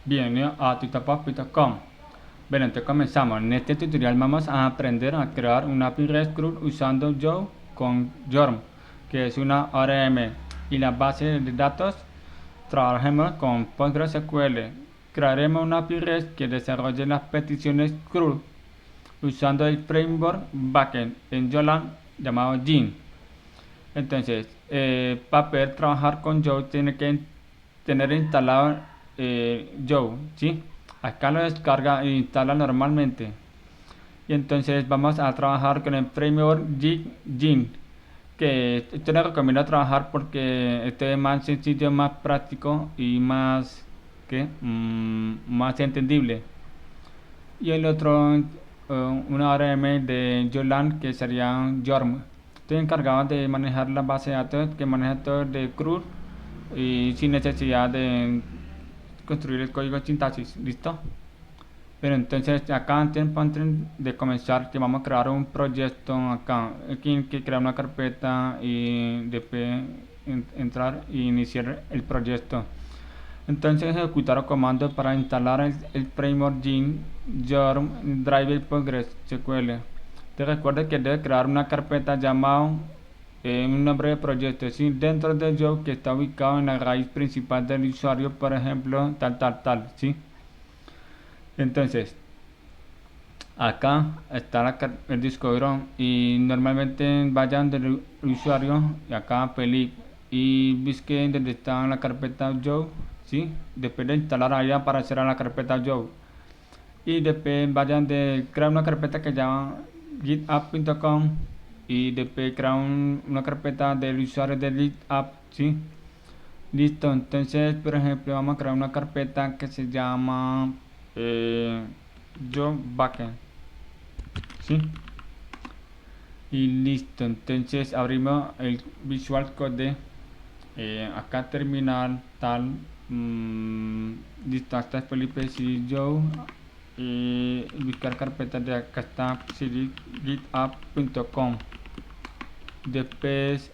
Bienvenido a tutapop.com. Bueno, entonces comenzamos. En este tutorial vamos a aprender a crear una API REST usando Joe con Yorm, que es una ORM. Y la base de datos, trabajaremos con PostgreSQL. Crearemos una API REST que desarrolle las peticiones CRUD usando el framework backend en Golang llamado Gin. Entonces, para poder trabajar con Joe tiene que tener instalado Joe, ¿sí? Acá lo descarga e instala normalmente. Y entonces vamos a trabajar con el framework Gin, que esto le recomiendo trabajar porque este es más sencillo, más práctico y más, más entendible. Y el otro, una ORM de Golang que sería Yorm. Estoy encargado de manejar la base de datos que maneja todo de CRUD y sin necesidad de construir el código de sintaxis. ¿Listo? Pero entonces acá antes de comenzar que vamos a crear un proyecto acá. Aquí hay que crear una carpeta y después entrar e iniciar el proyecto. Entonces ejecutar el comando para instalar el framework Gin Yorm Driver PostgreSQL. Te recuerda que debe crear una carpeta llamada un nombre de proyecto, es decir, dentro de Joe que está ubicado en la raíz principal del usuario, por ejemplo, tal, ¿sí? Entonces, acá está el disco duro y normalmente vayan del usuario y acá Felipe y busquen donde está la carpeta Joe, ¿sí? Después de instalar ahí aparecerá la carpeta Joe y después vayan de crear una carpeta que llama github.com y después crear una carpeta del usuario de GitHub, ¿sí? Listo, entonces por ejemplo vamos a crear una carpeta que se llama Joe Backend, ¿sí? Y listo, entonces abrimos el Visual Code, acá terminal tal, listo, hasta Felipe y Joe, buscar carpetas de acá está github.com, después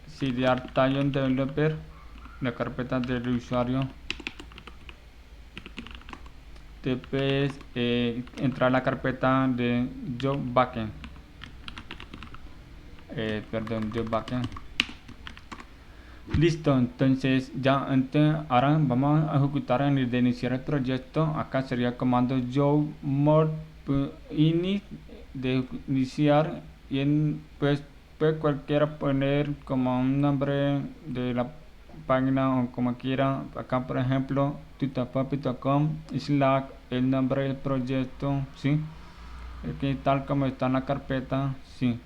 seriar Talon Developer, la carpeta del usuario, después entrar a la carpeta de Joe Backend, Joe Backend. Listo, entonces ya ahora vamos a ejecutar en el de iniciar el proyecto. Acá sería el comando Joe mod init de iniciar y pues cualquiera poner como un nombre de la página o como quiera. Acá por ejemplo tutapop.com slash el nombre del proyecto, sí, aquí tal como está en la carpeta, sí.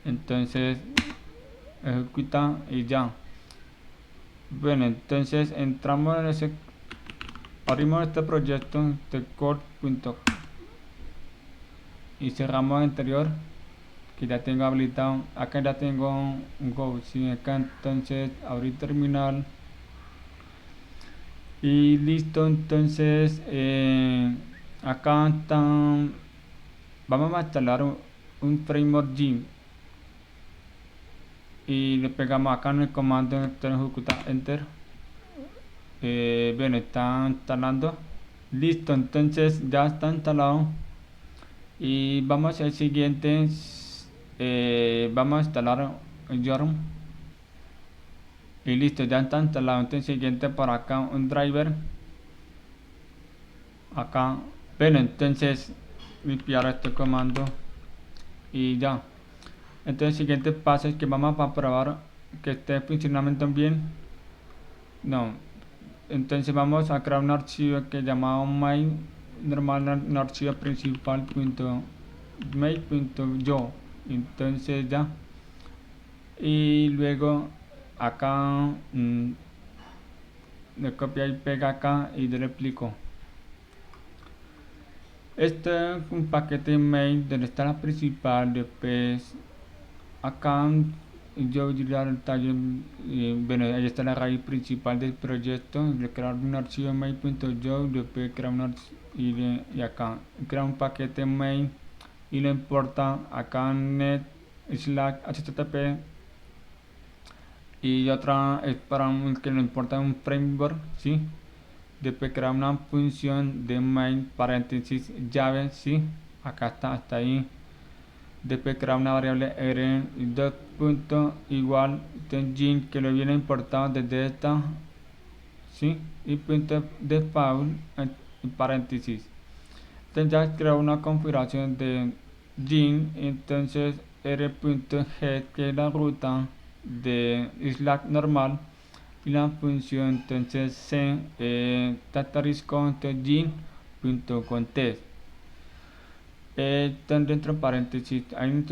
Entonces ejecuta y ya. Bueno, entonces entramos en ese, abrimos este proyecto de code.com y cerramos el anterior que ya tengo habilitado. Acá ya tengo un Go, sí, acá entonces abrir terminal y listo. Entonces acá están, vamos a instalar un framework Gin y le pegamos acá en el comando ejecutar enter. Bueno, está instalando, listo, entonces ya está instalado y vamos al siguiente. Vamos a instalar el Yorm y listo, ya está instalado. Entonces siguiente por acá un driver acá. Bueno, entonces limpiar este comando y ya. Entonces siguiente paso es que vamos a probar que esté funcionando bien. No, entonces vamos a crear un archivo que llamado main normal, un archivo principal.make.yo. Entonces ya, y luego acá le copia y pega acá y le replico. Este es un paquete main donde está la principal. Después acá yo diría el taller, bueno, ahí está la raíz principal del proyecto. Le crear un archivo main.yo, después crear un archivo y acá crear un paquete main y lo importa acá en net slash http y otra es para que lo importa un framework, ¿sí? Después crear una función de main paréntesis llave, sí, acá está, hasta ahí. Después crear una variable r dos puntos igual Gin, que lo viene importado desde esta, sí, y punto de default en paréntesis. Entonces ya creo una configuración de Gin, entonces r.head, que es la ruta de Slack normal, y la función entonces c datarisco Gin.contest. Dentro de paréntesis ahí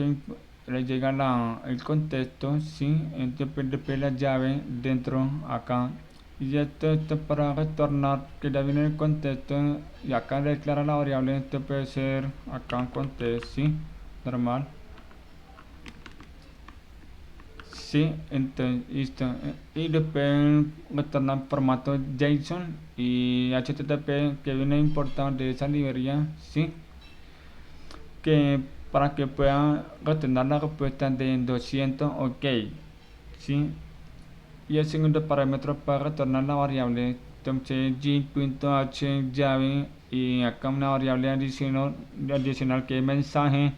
le llega el contexto, sí, después la llave dentro acá, y esto para retornar que ya viene el contexto, y acá le declara la variable. Esto puede ser acá un contexto, sí, normal, sí, entonces listo, y después retornar formato JSON y HTTP que viene importado de esa librería, sí, que para que pueda retornar la respuesta de 200, ok, sí. Y el segundo parámetro para retornar la variable, entonces g.h llave, y acá una variable adicional que es mensaje,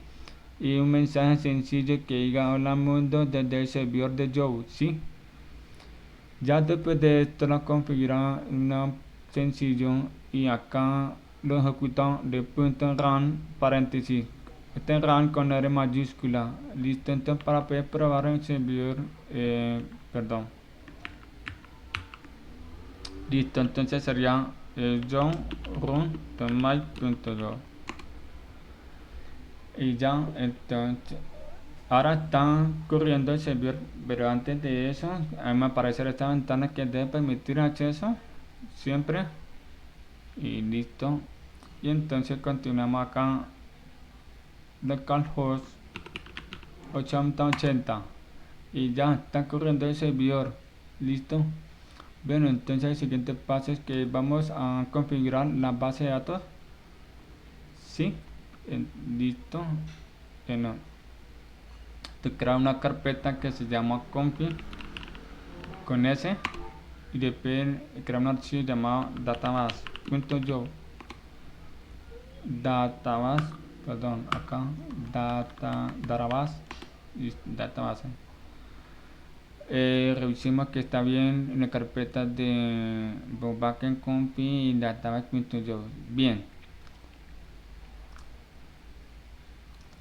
y un mensaje sencillo que diga hola mundo desde el servidor de Joe, sí. Ya después de esto lo configura una sencillo, y acá lo ejecuta de .run paréntesis, este run con R mayúscula, listo. Entonces para poder probar el servidor, perdón, listo, entonces sería John run.my.go, y ya, entonces ahora está corriendo el servidor, pero antes de eso a mí me aparecerá esta ventana que debe permitir acceso siempre, y listo. Y entonces continuamos acá, localhost 8080, y ya está corriendo el servidor, listo. Bueno, entonces el siguiente paso es que vamos a configurar la base de datos, sí, listo. Bueno, te crea una carpeta que se llama config con S, y después crea un archivo llamado database.yo, perdón, acá database. Revisemos que está bien en la carpeta de backend config y database.yo. Bien,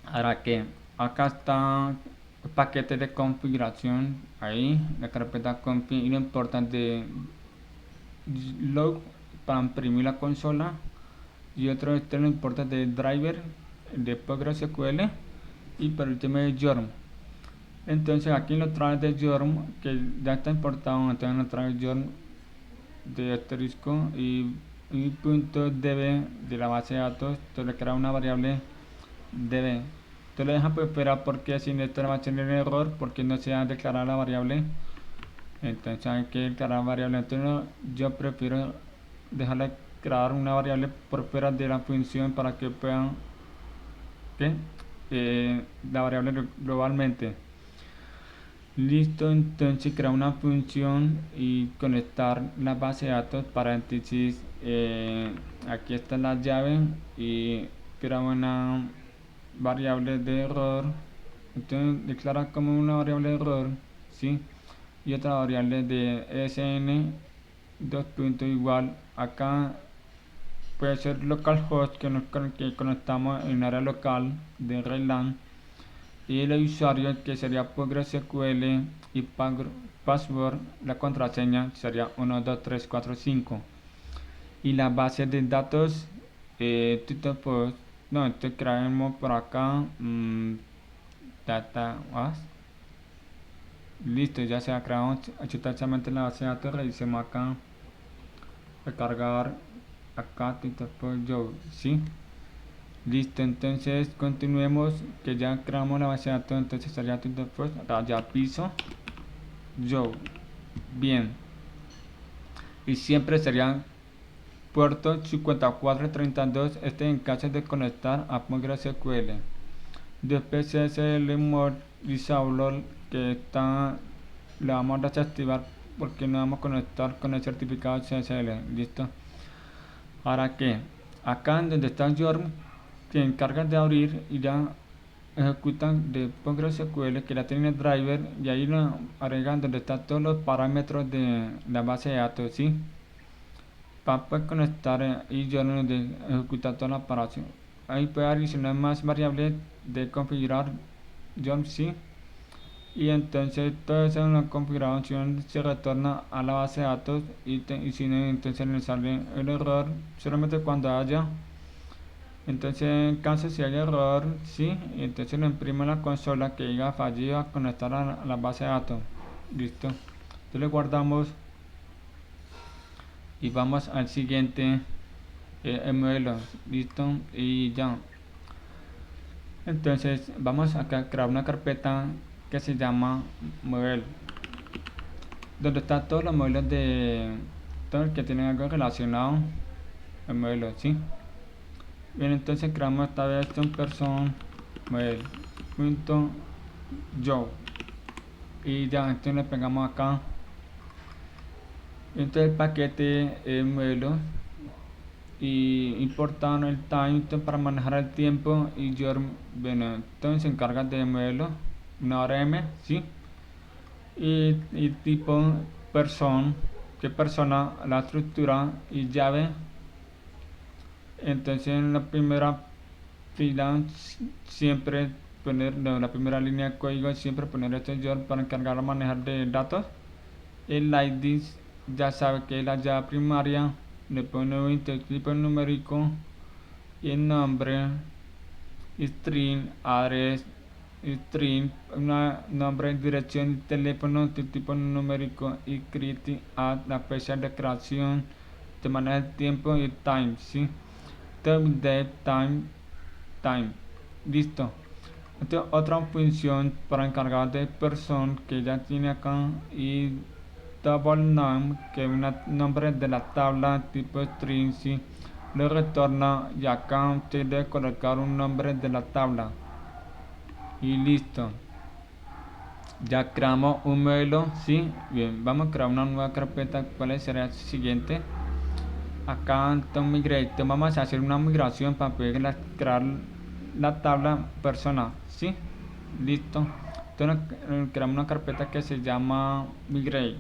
ahora que acá está el paquete de configuración, ahí la carpeta config, y lo importante log para imprimir la consola, y otro externo importante de driver de PostgreSQL, y por último de Yorm. Entonces aquí lo trae de Yorm, que ya está importado. Entonces lo trae Yorm de asterisco y punto db de la base de datos. Entonces le crea una variable db. Entonces le deja pues esperar, porque si no, esto le va a tener error porque no se ha declarado la variable. Entonces hay que declarar la variable. Entonces yo prefiero dejarle crear una variable por fuera de la función para que puedan la variable globalmente. Listo, entonces crear una función y conectar la base de datos, paréntesis, aquí está la llave, y crea una variable de error. Entonces declara como una variable de error, ¿sí? Y otra variable de sn, dos puntos igual, acá puede ser localhost, que conectamos en área local de RLAN, y el usuario, que sería PostgreSQL, y password, la contraseña sería 12345, y la base de datos, no, entonces creamos por acá database. Listo, ya se ha creado exactamente la base de datos. Revisemos acá, recargar acá yo, sí. Listo, entonces continuemos, que ya creamos la base de datos. Entonces sería ya piso yo, bien, y siempre sería puerto 5432, este en caso de conectar a PostgreSQL. Después CSL Mode Disable, que está, le vamos a desactivar porque no vamos a conectar con el certificado CSL, listo. Ahora que acá en donde está Jorm, te encargas de abrir y ya ejecutan de PostgreSQL que la tiene el driver y ahí lo agregan donde están todos los parámetros de la base de datos, ¿sí? Para poder conectar y yo donde ejecutar toda la operación. Ahí puede adicionar más variables de configurar Jorm, ¿sí? Y entonces toda esa una configuración se retorna a la base de datos y si no, entonces le sale el error solamente cuando haya. Entonces en caso si hay error, sí, y entonces lo imprime en la consola que diga fallido a conectar a la base de datos. Listo. Entonces le guardamos y vamos al siguiente modelo. Listo. Y ya. Entonces vamos a crear una carpeta que se llama modelo, donde están todos los modelos de todo el que tienen algo relacionado al modelo, ¿sí? Bien, entonces creamos esta vez un person model.joe y ya, entonces le pegamos acá. Entonces el paquete modelo y importando el time para manejar el tiempo y yo, bueno, entonces se encarga de modelo, una ORM, ¿sí? Y tipo person, que persona, la estructura y llave. Entonces en la primera fila siempre poner, no, la primera línea de código siempre poner este yo para encargar a manejar de datos. El ID ya sabe que es la llave primaria, le pone un tipo numérico y el nombre, string, address, string, nombre, dirección, teléfono, tipo numérico y criti a la fecha de creación, de maneja el tiempo y time, ¿sí? Date, time, listo. Esta otra función para encargar de person que ya tiene acá y double name que es un nombre de la tabla tipo string, ¿sí? Lo retorna y acá usted debe colocar un nombre de la tabla y listo. Ya creamos un modelo, ¿sí? Bien, vamos a crear una nueva carpeta. ¿Cuál será el siguiente? Acá en migrate vamos a hacer una migración para poder crear la tabla persona, ¿sí? Listo. Entonces creamos una carpeta que se llama migrate,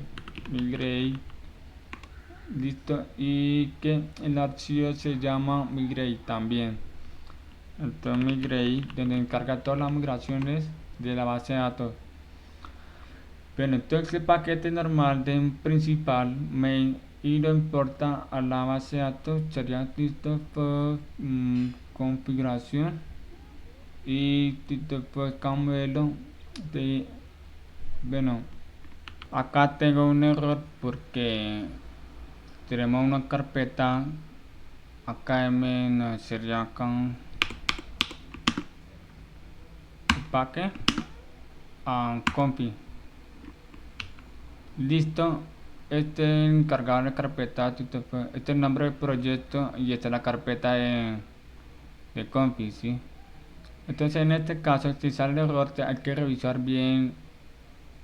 listo, y que el archivo se llama migrate también. Entonces migrate donde encarga todas las migraciones de la base de datos. Bueno, entonces el paquete normal de un principal main y lo importa a la base de datos sería listo por configuración y listo por modelo de, bueno, acá tengo un error porque tenemos una carpeta akm, no sería acá paquete config. Listo, este es el encargado de la carpeta, este es el nombre del proyecto y esta es la carpeta de config, ¿sí? Entonces en este caso si sale el error hay que revisar bien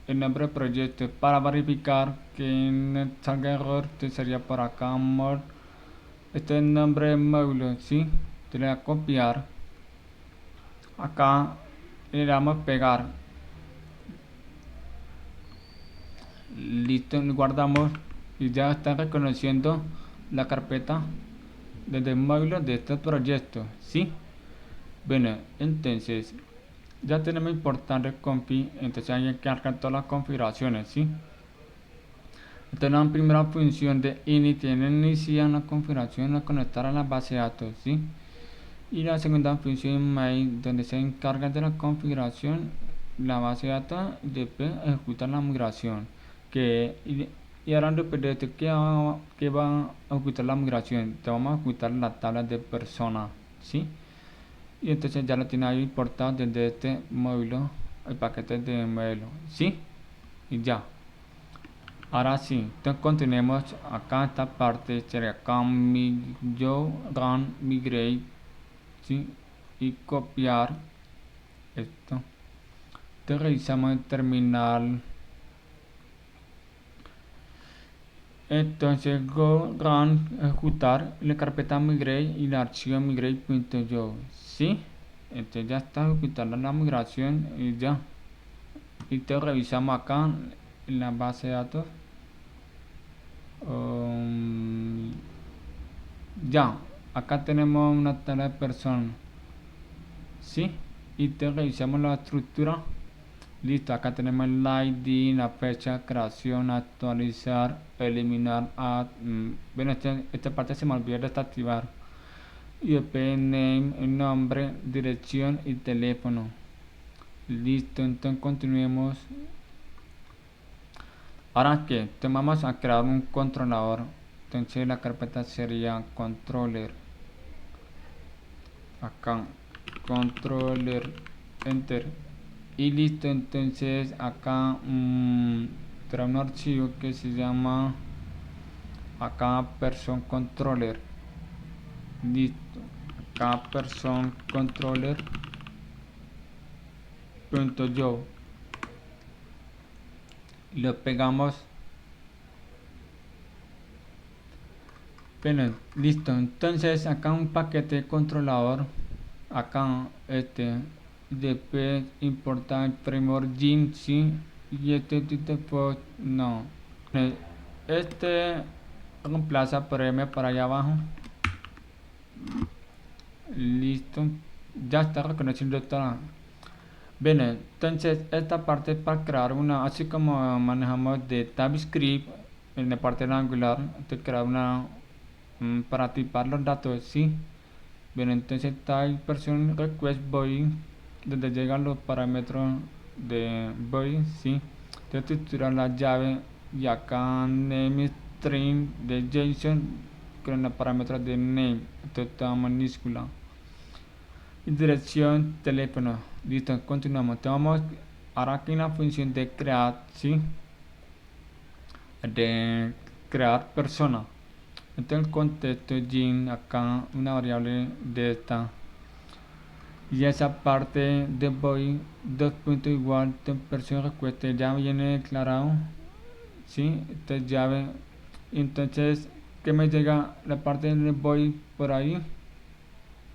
el nombre del proyecto para verificar que no salga error. Este sería por acá mod, este es el nombre del módulo, ¿sí? Te le voy a copiar acá y le damos a pegar. Listo, guardamos y ya está reconociendo la carpeta desde el módulo de este proyecto, ¿sí? Bueno, entonces ya tenemos importante config, entonces hay que cargar todas las configuraciones, ¿sí? Entonces la primera función de init tiene iniciar una configuración a conectar a la base de datos, ¿sí? Y la segunda función main donde se encarga de la configuración la base de datos y después ejecuta la migración y ahora depende de qué va a ejecutar la migración. Te vamos a ejecutar la tabla de persona, ¿sí? Y entonces ya lo tiene ahí importado desde este módulo el paquete de modelo, ¿sí? Y ya, ahora sí, entonces continuemos acá esta parte sería yo run migrate, ¿sí? Y copiar esto. Entonces revisamos el terminal Entonces go run ejecutar la carpeta migrate y el archivo migrate.yo. ¿Sí? Entonces ya está ejecutando la migración y ya. Y te revisamos acá en la base de datos. Ya, acá tenemos una tabla de personas. ¿Sí? Y te revisamos la estructura. Listo, acá tenemos el ID, la fecha, creación, actualizar, eliminar, bueno, esta parte se me olvidó desactivar. IP, name, el nombre, dirección y teléfono. Listo, entonces continuemos. Ahora que vamos a crear un controlador. Entonces la carpeta sería controller. Acá, controller, enter. Y listo, entonces acá trae un archivo que se llama acá person controller. Listo, acá person controller .yo. Lo pegamos. Bueno, listo, entonces acá un paquete controlador. Acá después importar framework gin, sí, y este tipo no, este reemplaza por m para allá abajo. Listo, ya está reconociendo toda. Bien, entonces esta parte para crear una, así como manejamos de TypeScript en la parte de Angular, te crear una para tipar los datos, sí. Bien, entonces type person request body, donde llegan los parámetros de body, sí. Entonces estructurar la llave y acá name string de JSON con los parámetros de name, entonces toda minúscula. Y dirección teléfono. Listo, continuamos. Tenemos ahora aquí la función de crear, sí, de crear persona. Entonces el contexto gin, acá una variable de esta, y esa parte de void 2 puntos igual persona request ya viene declarado, sí. Entonces llave, entonces que me llega la parte de void por ahí,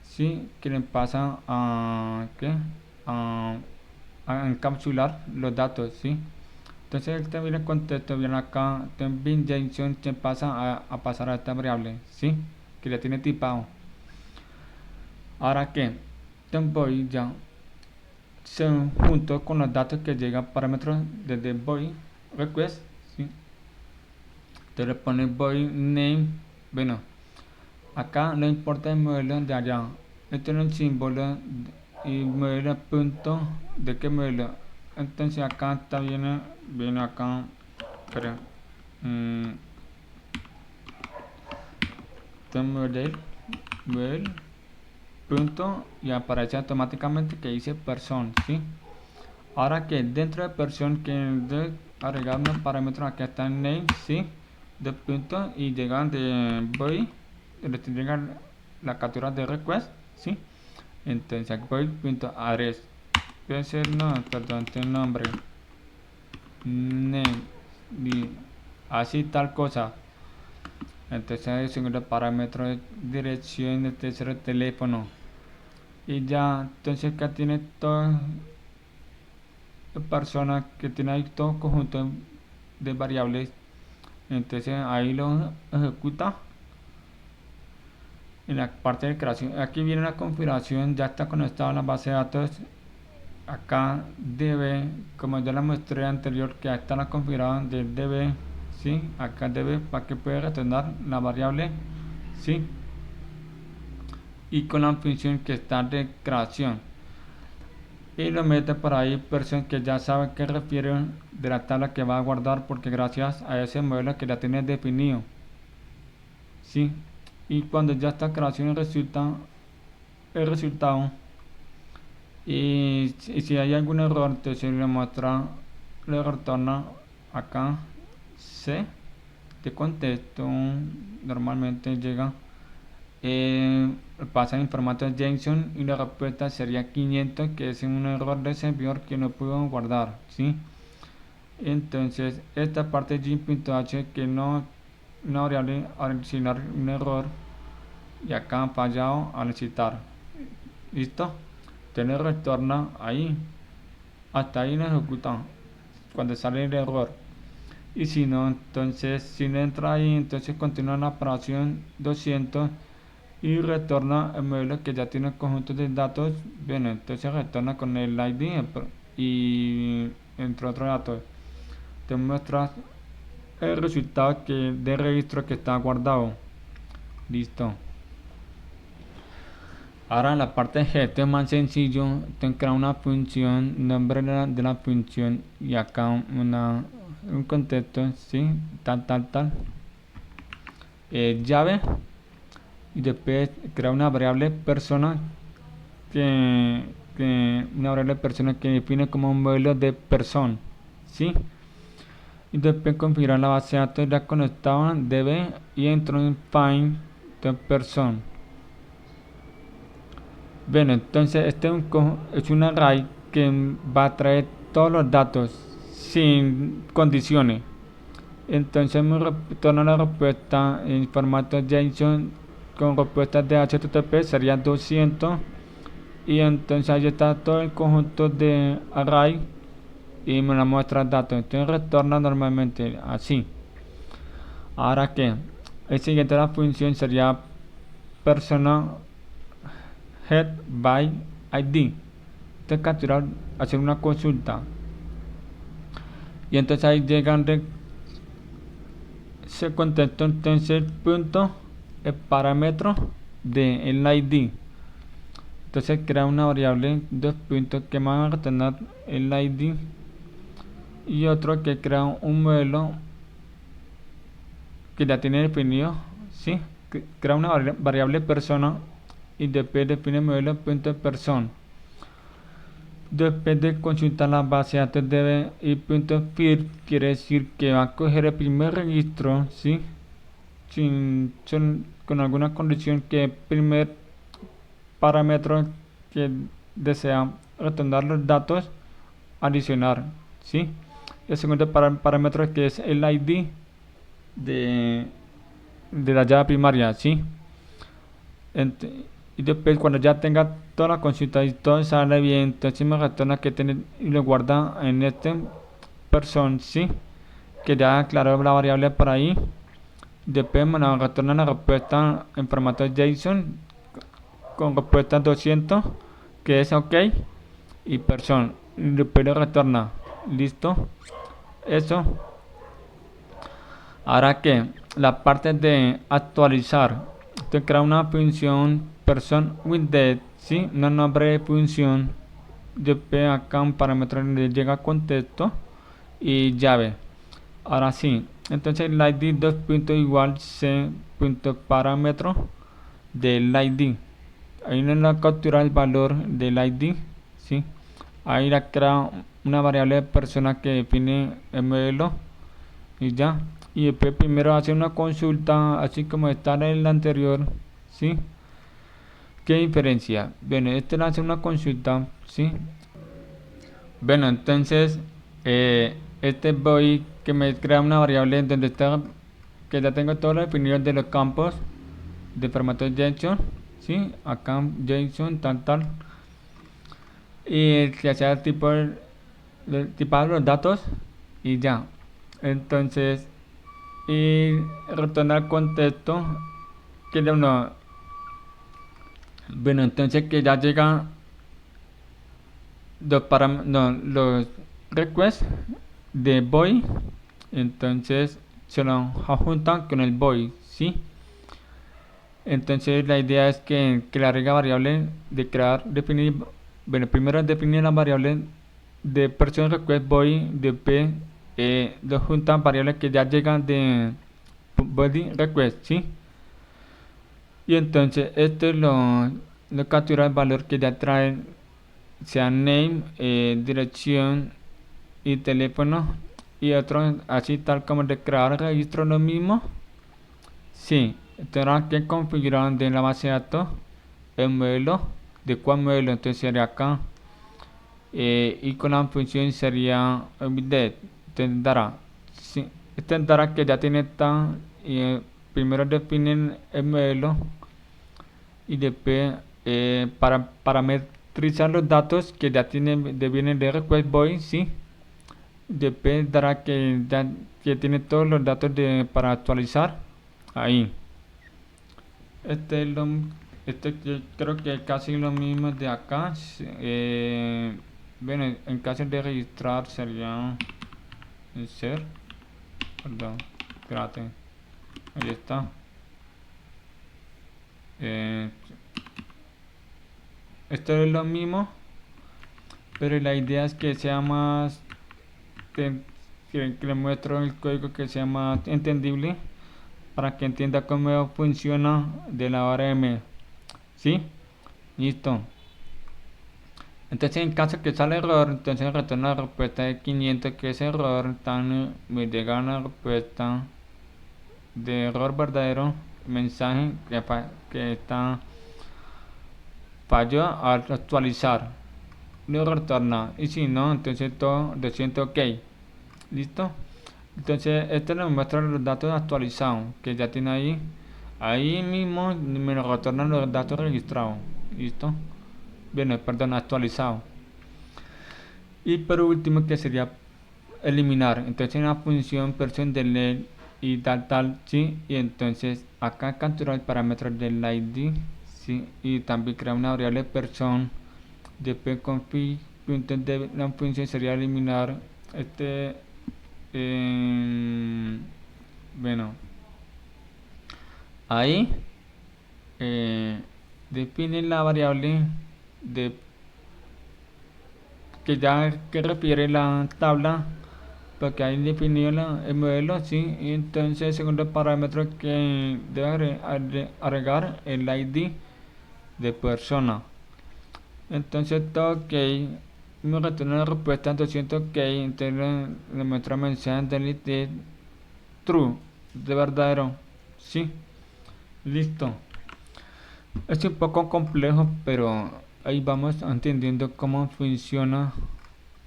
sí, que le pasa a a encapsular los datos, sí. Entonces este viene el contexto, viene acá, bin JSON se pasa a pasar a esta variable, sí, que ya tiene tipado. Ahora que void ya se junto con los datos que llega parámetros desde void request, sí. Entonces le pone void name, bueno, acá no importa el modelo de allá, este es el símbolo y modelo punto de qué modelo. Entonces acá está viene acá, espera, model punto y aparece automáticamente que dice person, sí. Ahora que dentro de person que de agregar unos parámetros, aquí está el name, sí, de punto y llegan de void, donde te llegan la captura de request, sí. Entonces void punto address, puede ser no, perdón, el nombre, name, así tal cosa. Entonces el segundo parámetro de dirección, el tercero teléfono, y ya. Entonces acá tiene todas personas que tiene ahí todo conjunto de variables. Entonces ahí lo ejecuta en la parte de creación. Aquí viene la configuración, ya está conectado a la base de datos. Acá debe, como ya la mostré anterior, que está la configuración del db, sí. Acá debe para que pueda retornar la variable, sí, y con la función que está de creación, y lo mete por ahí person que ya sabe que refiere de la tabla que va a guardar, porque gracias a ese modelo que ya tiene definido, sí. Y cuando ya está creación resulta el resultado, y si hay algún error, entonces le muestra, le retorna acá C de contexto. Normalmente llega, pasa en formato JSON y la respuesta sería 500, que es un error de servidor que no pudo guardar, ¿sí? Entonces esta parte gin.h que no una variable al asignar un error y acá fallado al citar. ¿Listo? Entonces retorna ahí. Hasta ahí no ejecuta cuando sale el error. Y si no, entonces si no entra ahí, entonces continúa la operación 200 y retorna el modelo que ya tiene el conjunto de datos. Bien, entonces retorna con el ID y entre otros datos. Te muestra el resultado de registro que está guardado. Listo. Ahora la parte de GT es más sencillo. Tengo que crear una función, nombre de la función y acá un contexto, ¿sí? Tal. Llave. Y después crear una variable persona que define como un modelo de persona, ¿sí? Y después configurar la base de datos ya conectada db y entro en find de person. Bueno, entonces este es un array que va a traer todos los datos sin condiciones. Entonces me retorna la respuesta en formato JSON con respuestas de HTTP, sería 200. Y entonces ahí está todo el conjunto de array y me la muestra datos. Entonces retorna normalmente así. Ahora que el siguiente de la función sería persona head by id. Entonces capturar, hacer una consulta. Y entonces ahí llegan se contestó entonces punto el parámetro de el id. Entonces crea una variable dos puntos que van a retornar el id y otro que crea un modelo que ya tiene definido, ¿sí? Crea una variable persona y después define el modelo punto persona. Después de consultar la base de datos debe y punto .first quiere decir que va a coger el primer registro, ¿sí? Con alguna condición que el primer parámetro que desea retornar los datos adicionar, ¿sí? El segundo parámetro que es el ID de la llave primaria, ¿sí? Y después cuando ya tenga toda la consulta y todo sale bien, entonces me retorna que tiene y lo guarda en este person, ¿sí? Que ya aclaró la variable por ahí. Después me retorna la respuesta en formato JSON con respuesta 200 que es ok y person y después le retorna. Listo, eso. Ahora que la parte de actualizar, te crea una función person with date, ¿sí? Un nombre de función. Después acá un parámetro donde llega contexto y llave. Ahora sí, entonces el id 2 igual c parámetro del id. Ahí no la captura el valor del id, ¿sí? Ahí la crea una variable de persona que define el modelo y ya. Y después primero hace una consulta así como está en el anterior, ¿sí? ¿Qué diferencia? Bueno, este le hace una consulta, ¿sí? Bueno, entonces este voy que me crea una variable donde está que ya tengo todos los definidos de los campos de formato JSON, ¿sí? Acá JSON tal y que sea el tipo de los datos y ya. Entonces y retornar contexto que de uno. Bueno, entonces que ya llega los requests de boy, entonces se lo juntan con el boy, ¿sí? Entonces la idea es que la regla variable de definir, bueno, primero definir la variable de person request boy, después lo juntan variables que ya llegan de body request, ¿sí? Y entonces esto lo captura el valor que ya trae, sea name, dirección y teléfono y otro así tal como de crear registro lo mismo. Sí, tendrá que configurar de la base de datos el modelo, de cuál modelo, entonces sería acá y con la función sería update, tendrá, sí, tendrá que ya tiene primero definen el modelo y después para parametrizar los datos que ya vienen de request body, sí. Después dará que tiene todos los datos para actualizar ahí. Yo creo que es casi lo mismo de acá. Bueno, en caso de registrar sería insert, perdón, espérate, ahí está. Esto es lo mismo, pero la idea es que sea más, que le muestro el código que sea más entendible para que entienda cómo funciona de la ORM. ¿Sí? Listo. Entonces en caso que sale error, entonces retorna la respuesta de 500 que es error, me llega una respuesta de error verdadero, mensaje que está falló al actualizar, lo retorna, y si no, entonces todo siente ok. ¿Listo? Entonces este nos muestra los datos actualizados que ya tiene ahí mismo me lo retornan los datos registrados. ¿Listo? Bien, perdón, actualizado. Y por último que sería eliminar, entonces una función person del y tal, sí, y entonces acá capturar el parámetro del ID, sí, y también crear una variable person. Después config de la función sería eliminar bueno, ahí define la variable de que refiere la tabla, porque ahí definido el modelo, sí, y entonces el segundo parámetro que debe agregar el ID de persona. Entonces todo ok, me retorna la respuesta 200 ok, entonces le muestra mensaje delete true, de verdadero, sí, listo. Es un poco complejo, pero ahí vamos entendiendo cómo funciona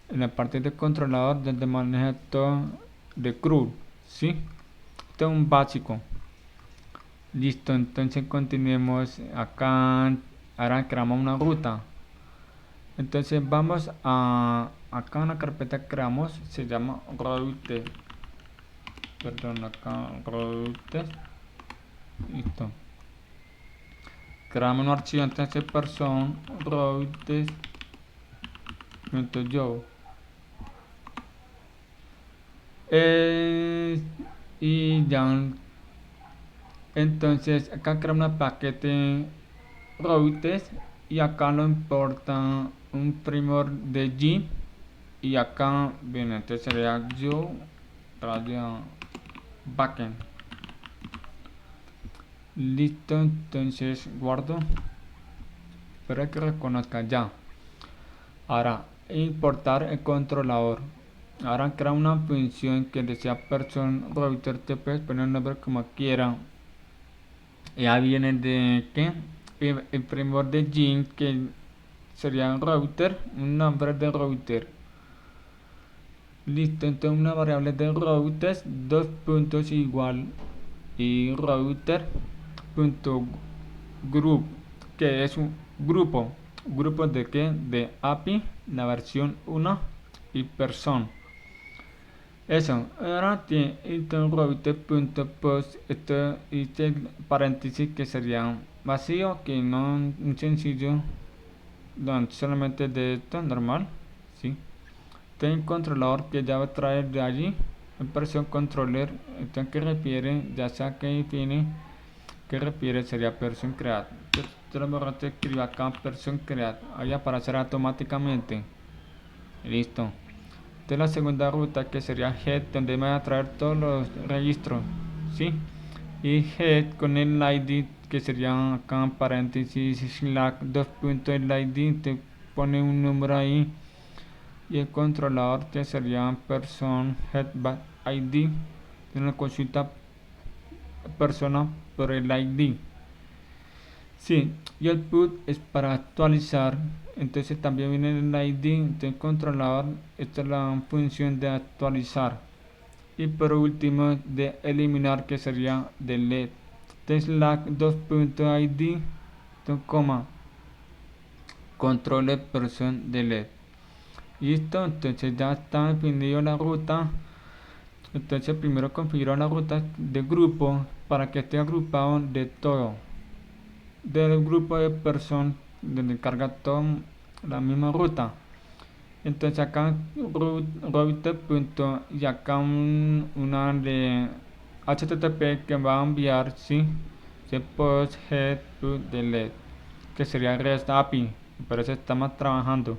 en la parte de controlador donde maneja todo de CRUD, ¿sí? Esto es un básico. Listo, entonces continuemos acá. Ahora creamos una ruta. Entonces vamos a acá una carpeta que creamos, se llama route. Perdón, acá route. Listo. Creamos un archivo, entonces person routes.yo. Y ya, entonces acá creamos un paquete routes y acá lo importa un framework de G, y acá bien, entonces sería yo radio backend. Listo, entonces guardo para que reconozca ya. Ahora importar el controlador. Ahora crea una función que desea person router, te puedes poner el nombre como quiera. Ya viene de que el framework de Gin, que sería un router, un nombre de router. Listo, entonces una variable de routers, dos puntos igual y router punto group, que es un grupo de que de API, la versión 1 y person. Eso, ahora tiene router.post, esto y paréntesis que sería vacío, que no un sencillo, no, solamente de esto normal, sí. Tiene un controlador que ya va a traer de allí, en versión controller, entonces que refiere, ya sea que define, que refiere sería person create. Entonces lo mejor te escribo acá person create, ahí aparecerá automáticamente. Listo. De la segunda ruta que sería head, donde me va a traer todos los registros, ¿sí? Y head con el ID que sería acá en paréntesis slash 2 puntos el ID, te pone un número ahí, y el controlador que sería person head ID, una consulta persona por el ID. Sí, y el put es para actualizar, entonces también viene el ID del controlador. Esta es la función de actualizar. y por último de eliminar, que sería delete. Slack 2.id coma control person delete. Listo, entonces ya está definido la ruta. Entonces primero configuro la ruta de grupo para que esté agrupado de todo, del grupo de personas donde carga toda la misma ruta. Entonces acá route punto y acá una de http que va a enviar, sí, se post head delete, que sería REST API, por eso estamos trabajando.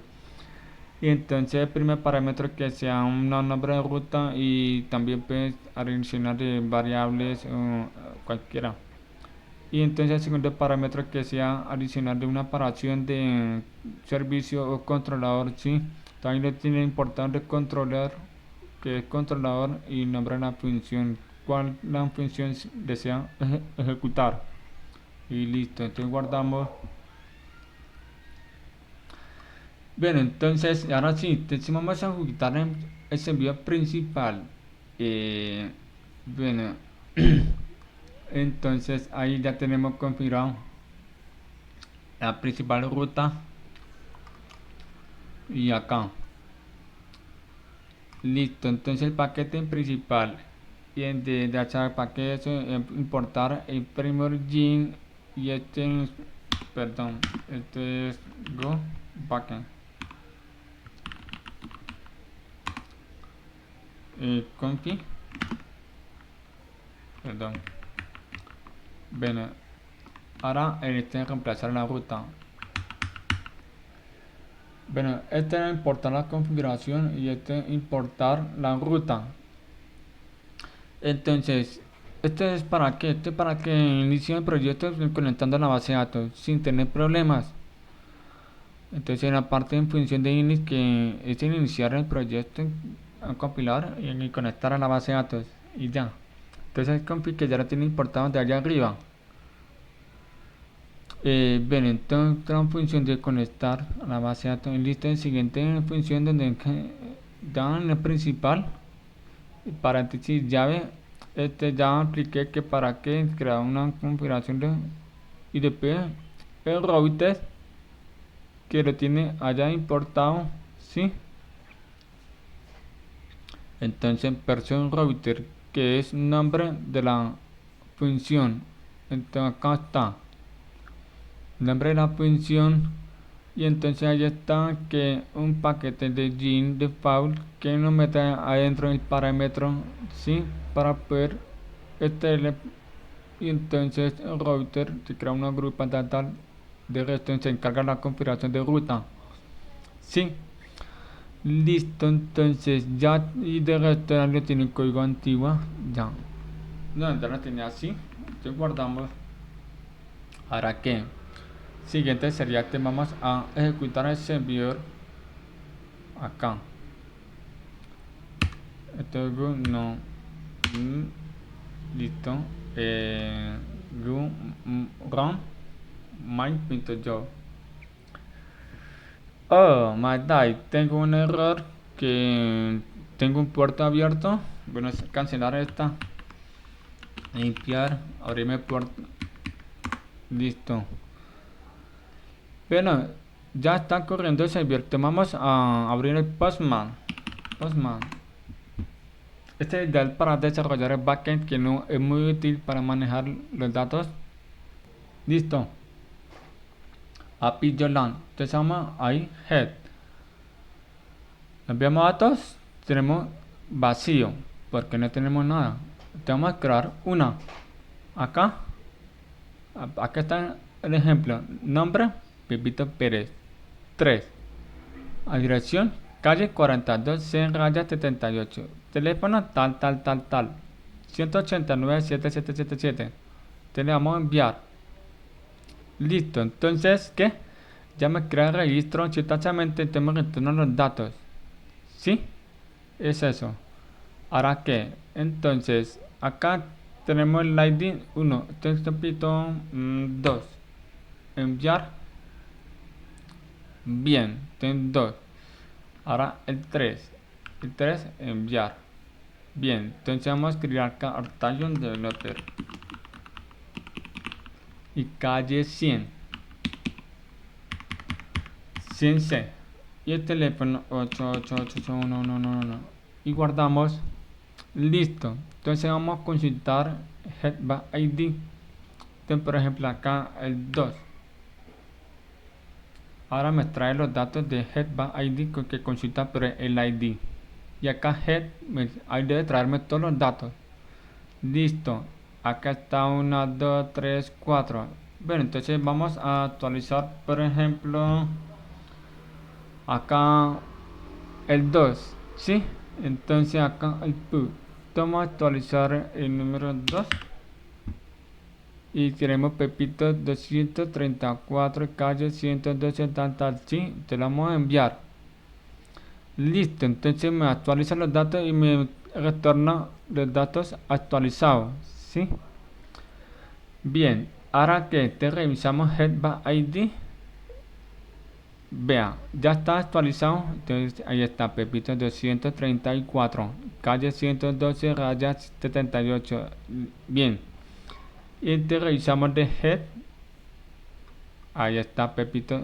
Y entonces el primer parámetro que sea un nombre de ruta, y también puedes adicionar de variables o cualquiera. Y entonces el segundo parámetro que sea adicional de una operación de servicio o controlador, sí. También le tiene importante controlar, que es controlador, y nombre de la función, cuál la función desea ejecutar. Y listo, entonces guardamos. Bueno, entonces ahora sí, entonces vamos a ejecutar el servidor principal. Bueno, entonces ahí ya tenemos configurado la principal ruta, y acá listo. Entonces el paquete principal, y el de hacer paquete, importar el primer gin, y perdón, este es go backend, config, perdón. Bueno, ahora este reemplazar la ruta. Bueno, este es importar la configuración, y este importar la ruta. Entonces, este es para qué, este es para que inicie el proyecto conectando a la base de datos sin tener problemas. Entonces, en la parte en función de init, que es iniciar el proyecto, a compilar y conectar a la base de datos, y ya. Entonces el config que ya lo tiene importado de allá arriba. Bien, entonces la función de conectar a la base de datos, listo. En siguiente función donde dan el principal, paréntesis llave, ya apliqué que para que crear una configuración de, y después el router que lo tiene allá importado, sí. Entonces person router, que es nombre de la función. Entonces acá está nombre de la función, y entonces ahí está que un paquete de gin default que nos mete adentro del parámetro, sí, para poder y entonces el router se crea una grupa tal, de resto se encarga la configuración de ruta, sí. Listo, entonces ya, y de resto ya lo tiene código antiguo, ya. No, ya lo tenía así, entonces guardamos. Ahora que siguiente sería que vamos a ejecutar el servidor acá. Esto es no, listo. Run my.job. Oh my god, tengo un error, que tengo un puerto abierto. Bueno, es cancelar esta, limpiar, abrirme puerto, listo. Bueno, ya está corriendo el servidor. Vamos a abrir el Postman. Este es ideal para desarrollar el backend, que no es muy útil para manejar los datos. Listo. API Jolan. Entonces vamos ahí, head. Enviamos datos. Tenemos vacío, porque no tenemos nada. Entonces vamos a crear una. Acá. Acá está el ejemplo. Nombre, Pepito Pérez. 3. A dirección, calle 42 C raya 78. Teléfono tal. 189-7777. Te le vamos a enviar. Listo. Entonces, ¿qué? Ya me crea el registro. Exactamente, tenemos que retornar los datos. ¿Sí? Es eso. ¿Ahora qué? Entonces, acá tenemos el ID 1. Texto Python 2. Enviar. Bien. Ten 2. Ahora el 3. El 3, enviar. Bien, entonces vamos a escribir acá Artalion Developer y calle 100C y el teléfono 88881111 y guardamos. Listo, entonces vamos a consultar Headbug ID. Entonces, por ejemplo, acá el 2. Ahora me trae los datos de Headbug ID con que consulta por el ID. Y acá ahí debe traerme todos los datos. Listo, acá está 1, 2, 3, 4. Bueno, entonces vamos a actualizar, por ejemplo, acá el 2, ¿sí? Entonces acá el put. Vamos a actualizar el número 2 y queremos Pepito 234 calle 112 tal, sí, te lo vamos a enviar. Listo, entonces me actualiza los datos y me retorna los datos actualizados, ¿sí? Bien, ahora que te revisamos Headbug ID, vea, ya está actualizado. Entonces ahí está Pepito 234 calle 112 raya 78. Bien, y te revisamos de Head, ahí está Pepito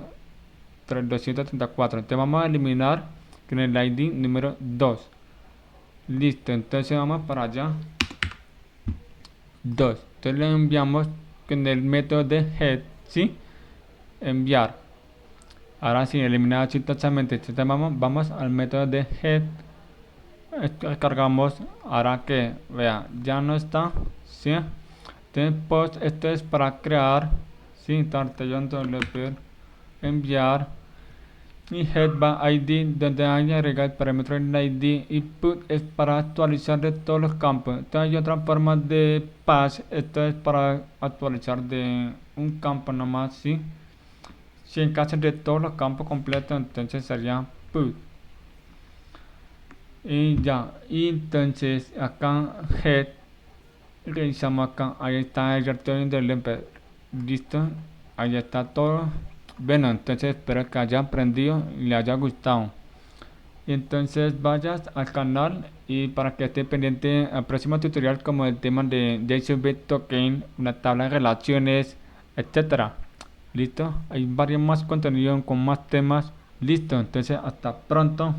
234. Entonces vamos a eliminar con el ID número 2. Listo, entonces vamos para allá 2. Entonces le enviamos con el método de Head, ¿sí? Enviar. Ahora sí, eliminado exitosamente. Entonces vamos al método de Head. Cargamos. Ahora que, vea, ya no está, ¿sí? Entonces post, esto es para crear, ¿sí? Tartellón developer, enviar. Y Headbug ID, donde hay que agregar el parámetro en ID, y put es para actualizar de todos los campos. Entonces hay otra forma de pass, esto es para actualizar de un campo nomás, ¿sí? Si en caso de todos los campos completos, entonces sería put. Y ya, y entonces acá head, revisamos acá, ahí está el directorio del Emper. Listo, ahí está todo. Bueno, entonces espero que haya aprendido y le haya gustado. Y entonces vayas al canal y para que esté pendiente al próximo tutorial como el tema de JSON Token, una tabla de relaciones, etcétera. Listo, hay varios más contenidos con más temas. Listo, entonces hasta pronto.